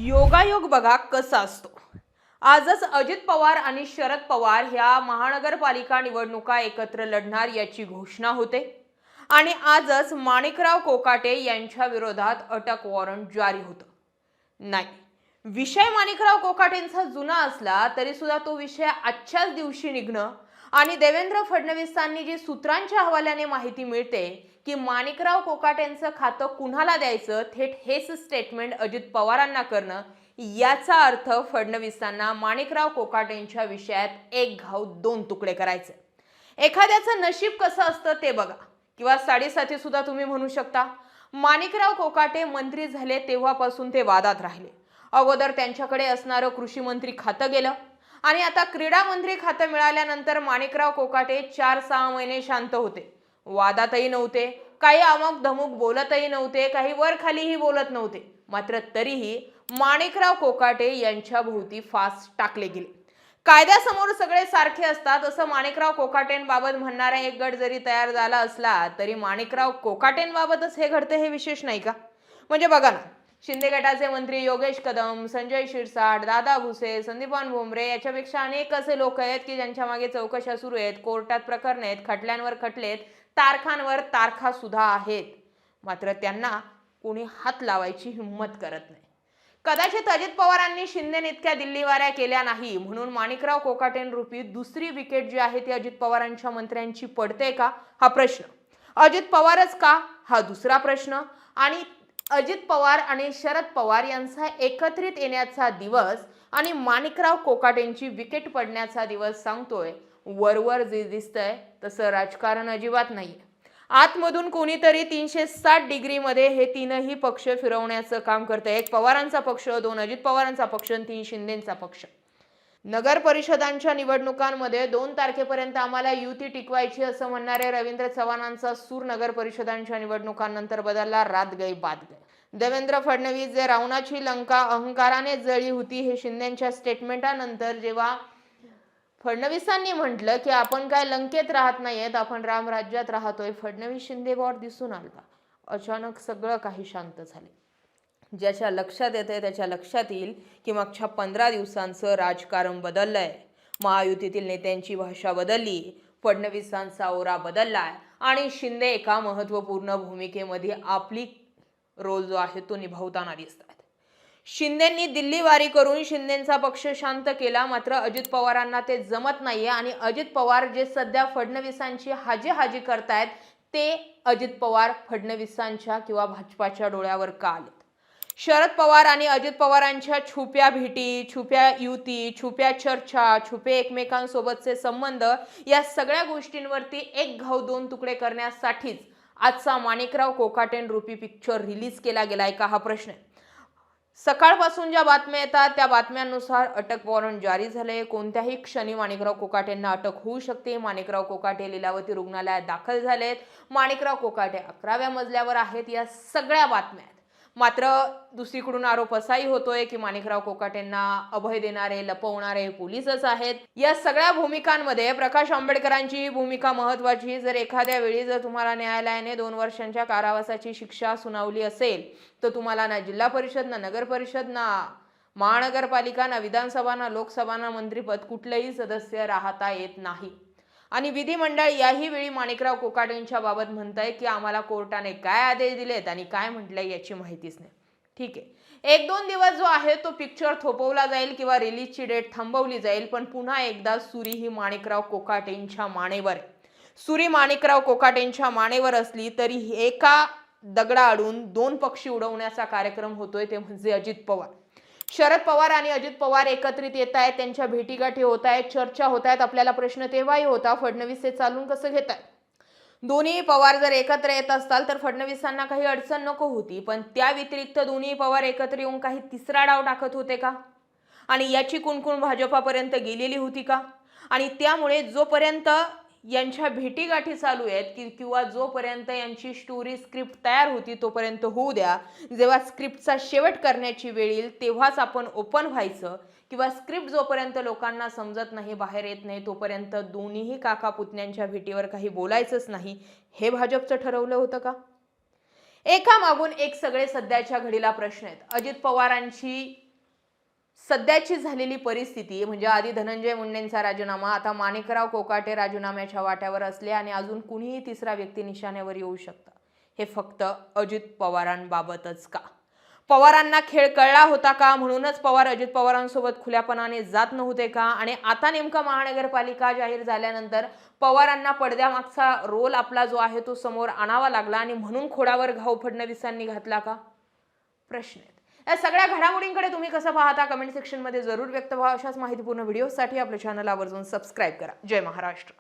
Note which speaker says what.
Speaker 1: योगायोग बघा कसा असतो। आजच अजित पवार आणि शरद पवार ह्या महानगरपालिका निवडणुका एकत्र लढणार याची घोषणा होते आणि आजच माणिकराव कोकाटे यांच्या विरोधात अटक वॉरंट जारी होतं। नाही, विषय माणिकराव कोकाटेंचा जुना असला तरी सुद्धा तो विषय आजच्याच दिवशी निघणं आणि देवेंद्र फडणवीसांनी जी सूत्रांच्या हवाल्याने माहिती मिळते की माणिकराव कोकाटेंचं खातं कुणाला द्यायचं, थेट हेच स्टेटमेंट अजित पवारांना करणं, याचा अर्थ फडणवीसांना माणिकराव कोकाटेंच्या विषयात एक घाव दोन तुकडे करायचे। एखाद्याचं नशीब कसं असतं ते बघा, किंवा साडेसाती सुद्धा तुम्ही म्हणू शकता। माणिकराव कोकाटे मंत्री झाले तेव्हापासून ते वादात राहिले। अगोदर त्यांच्याकडे असणारं कृषी मंत्री खातं गेलं आणि आता क्रीडा मंत्री खातं मिळाल्यानंतर माणिकराव कोकाटे 4-6 महिने शांत होते, वादातही नव्हते, काही अमुक धमुक बोलतही नव्हते, काही वर खालीही बोलत नव्हते। मात्र तरीही माणिकराव कोकाटे यांच्या भोवती फास टाकले गेले। कायद्यासमोर सगळे सारखे असतात असं माणिकराव कोकाटेंबाबत म्हणणारा एक गट जरी तयार झाला असला तरी माणिकराव कोकाटेंबाबतच हे घडते हे विशेष नाही का? म्हणजे बघा ना, शिंदे गटाचे मंत्री योगेश कदम, संजय शिरसाट, दादा भुसे, संदीपान भुमरे याच्यापेक्षा अनेक असे लोक आहेत की ज्यांच्या मागे चौकशा सुरू आहेत, कोर्टात प्रकरण आहेत, खटल्यांवर खटले आहेत, तारखांवर तारखा सुद्धा आहेत। मात्र त्यांना कोणी हात लावायची हिंमत करत नाही। कदाचित अजित पवारांनी शिंदे इतक्या दिल्लीवाऱ्या केल्या नाही म्हणून माणिकराव कोकाटेंरूपी दुसरी विकेट जी आहे ती अजित पवारांच्या मंत्र्यांची पडते का, हा प्रश्न। अजित पवारच का, हा दुसरा प्रश्न। आणि अजित पवार आणि शरद पवार यांचा एकत्रित येण्याचा दिवस आणि माणिकराव कोकाटेंची विकेट पडण्याचा दिवस सांगतोय, वरवर जे दिसतंय तसं राजकारण अजिबात नाहीये। आतमधून कोणीतरी 360 डिग्रीमध्ये हे तीनही पक्ष फिरवण्याचं काम करतंय। एक पवारांचा पक्ष, 2 अजित पवारांचा पक्ष आणि 3 शिंदेंचा पक्ष। नगर परिषदांच्या निवडणुकांमध्ये 2 तारखेपर्यंत आम्हाला युती टिकवायची असं म्हणणारे रवींद्र चव्हाणांचा सूर नगर परिषदांच्या निवडणुकांनंतर बदलला, रात गई बात गई। देवेंद्र फडणवीस जे रावणाची लंका अहंकाराने जळली होती, हे शिंदेंच्या स्टेटमेंटानंतर जेव्हा फडणवीसांनी म्हटलं की आपण काय लंकेत राहत नाहीयेत, आपण रामराज्यात राहतोय, फडणवीस शिंदे वॉर दिसून आला, अचानक सगळं काही शांत झाले। ज्याच्या लक्षात येते त्याच्या लक्षात येईल की मागच्या 15 दिवसांचं राजकारण बदललंय। महायुतीतील नेत्यांची भाषा बदलली, फडणवीसांचा ओरा बदललाय आणि शिंदे एका महत्त्वपूर्ण भूमिकेमध्ये आपली रोल जो आहे तो निभावताना दिसतात। शिंदेंनी दिल्लीवारी करून शिंदेंचा पक्ष शांत केला, मात्र अजित पवारांना ते जमत नाहीये आणि अजित पवार जे सध्या फडणवीसांची हाजी करतायत ते अजित पवार फडणवीसांच्या किंवा भाजपाच्या डोळ्यावर का आलेत? शरद पवार आणि अजित पवारांच्या छुप्या भेटी, छुप्या युती, छुप्या चर्चा, छुपे एकमेकांसोबतचे संबंध, या सगळ्या गोष्टींवरती एक घाव दोन तुकडे करण्यासाठीच आजचा माणिकराव कोकाटेंरूपी पिक्चर रिलीज केला गेलाय का, हा प्रश्न आहे। सकाळपासून ज्या बातम्या येतात त्या बातम्यांनुसार अटक वॉरंट जारी झाले। कोणत्याही क्षणी माणिकराव कोकाटेंना अटक होऊ शकते। माणिकराव कोकाटे लीलावती रुग्णालयात दाखल झालेत, माणिकराव कोकाटे 11व्या मजल्यावर आहेत, या सगळ्या बातम्या आहेत। मात्र दुसरीकडून आरोप असाही होतोय की माणिकराव कोकाटेंना अभय देणारे, लपवणारे पोलीसच आहेत। या सगळ्या भूमिकांमध्ये प्रकाश आंबेडकरांची भूमिका महत्त्वाची। जर एखाद्या वेळी जर तुम्हाला न्यायालयाने 2 वर्षांच्या कारावासाची शिक्षा सुनावली असेल तर तुम्हाला ना जिल्हा परिषद, ना नगर परिषद, ना महानगरपालिका, ना विधानसभा, ना लोकसभा, ना मंत्रिपद कुठलेही सदस्य राहता येत नाही। आणि विधिमंडळ याही वेळी माणिकराव कोकाटेंच्या बाबत म्हणताय की आम्हाला कोर्टाने काय आदेश दिलेत आणि काय म्हटलंय याची माहितीच नाही। ठीक आहे, 1-2 दिवस जो आहे तो पिक्चर थोपवला जाईल किंवा रिलीजची डेट थांबवली जाईल, पण पुन्हा एकदा सुरी ही माणिकराव कोकाटेंच्या मानेवर आहे। सुरी माणिकराव कोकाटेंच्या मानेवर असली तरी एका दगडाआडून 2 पक्षी उडवण्याचा कार्यक्रम होतोय, ते म्हणजे अजित पवार। शरद पवार आणि अजित पवार एकत्रित येत आहेत, त्यांच्या भेटीगाठी होत आहेत, चर्चा होत आहेत। आपल्याला प्रश्न तेव्हाही होता, फडणवीस हे चालून कसं घेत आहेत? दोन्ही पवार जर एकत्र येत असताल तर फडणवीसांना काही अडचण नको होती, पण त्या व्यतिरिक्त दोन्ही पवार एकत्र येऊन काही तिसरा डाव टाकत होते का? आणि याची कुणकुण भाजपापर्यंत गेलेली होती का? आणि त्यामुळे जोपर्यंत यांच्या भेटीगाठी चालू आहेत किंवा जोपर्यंत यांची स्टोरी स्क्रिप्ट तयार होती तोपर्यंत होऊ द्या। जेव्हा स्क्रिप्टचा शेवट करण्याची वेळ येईल तेव्हाच आपण ओपन व्हायचं, किंवा स्क्रिप्ट जोपर्यंत लोकांना समजत नाही, बाहेर येत नाही, तोपर्यंत दोन्हीही काका पुतण्यांच्या भेटीवर काही बोलायचंच नाही, हे भाजपचं ठरवलं होतं का? एका मागून एक सगळे सध्याच्या घडीला प्रश्न आहेत। अजित पवारांची सध्याची झालेली परिस्थिती म्हणजे आधी धनंजय मुंडेंचा राजीनामा, आता माणिकराव कोकाटे राजीनाम्याच्या वाट्यावर असले आणि अजून कुणीही तिसरा व्यक्ती निशाण्यावर येऊ शकतं. हे फक्त अजित पवारांबाबतच का? पवारांना खेळ कळला होता का? म्हणूनच पवार अजित पवारांसोबत खुल्यापणाने जात नव्हते का? आणि आता नेमका महानगरपालिका जाहीर झाल्यानंतर पवारांना पडद्यामागचा रोल आपला जो आहे तो समोर आणावा लागला आणि म्हणून खोडावर घाव फडणवीसांनी घातला का? प्रश्न आहेत. या सगळ्या घडामोडींकडे तुम्ही कसं पाहता? कमेंट सेक्शनमध्ये जरूर व्यक्त व्हा. अशाच माहितीपूर्ण व्हिडिओसाठी आपल्या चॅनल आवर्जून सबस्क्राईब करा. जय महाराष्ट्र.